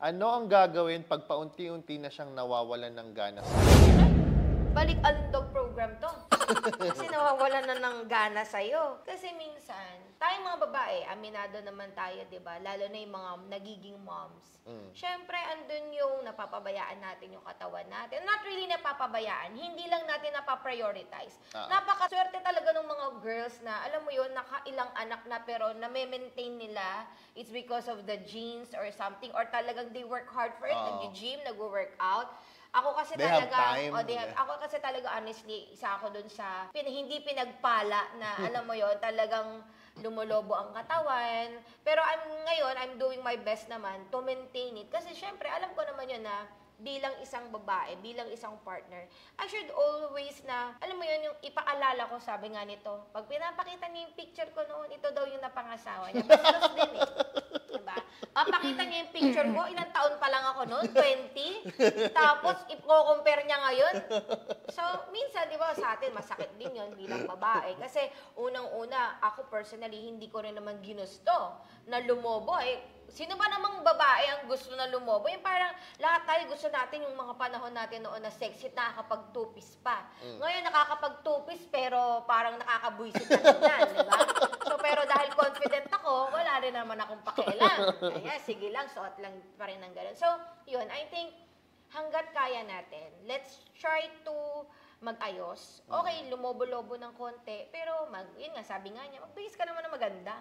Ano ang gagawin pag paunti-unti na siyang nawawalan ng gana sa Balik Alindog program to. Kasi nawawalan na ng gana sa'yo. Kasi minsan, tayong mga babae, aminado naman tayo, di ba? Lalo na yung mga nagiging moms. Siyempre, andun yung napapabayaan natin yung katawan natin. Not really napapabayaan, hindi lang natin napaprioritize. Napakaswerte talaga ng mga girls na, alam mo yun, nakailang anak na pero na-maintain nila. It's because of the genes or something. Or talagang they work hard for it. Nag-gym, nag-workout. Ako kasi They have talaga, time. ako kasi talaga honestly, isa ako dun sa hindi pinagpala na alam mo yon talagang lumulobo ang katawan. Pero I'm doing my best naman to maintain it. Kasi syempre, alam ko naman yun na bilang isang babae, bilang isang partner, I should always na, alam mo yun, yung ipaalala ko, sabi nga nito, pag pinapakita niya yung picture ko noon, ito daw yung napangasawa niya. Bastos din eh. Diba? Papakita niya yung picture ko, ilang taon pa lang ako noon, 20. Tapos, i-compare niya ngayon. So, minsan, di ba, sa atin, masakit din yun bilang babae. Kasi, unang-una, ako personally, hindi ko rin naman ginusto na lumobo. Sino ba namang babae ang gusto na lumobo? Yung parang lahat tayo gusto natin yung mga panahon natin noon na sexy, nakakapag-two-piece pa. Ngayon, nakakapag-two-piece, pero parang nakakabwisit na tignan, di ba? So, pero dahil confident ako, wala rin naman akong pakialam. Kaya, sige lang, suot lang pa rin ng ganun. So, yun, I think, hanggat kaya natin, let's try to mag-ayos. Okay, lumobo-lobo ng konti, pero yun nga, sabi nga niya, magbihis ka naman na maganda.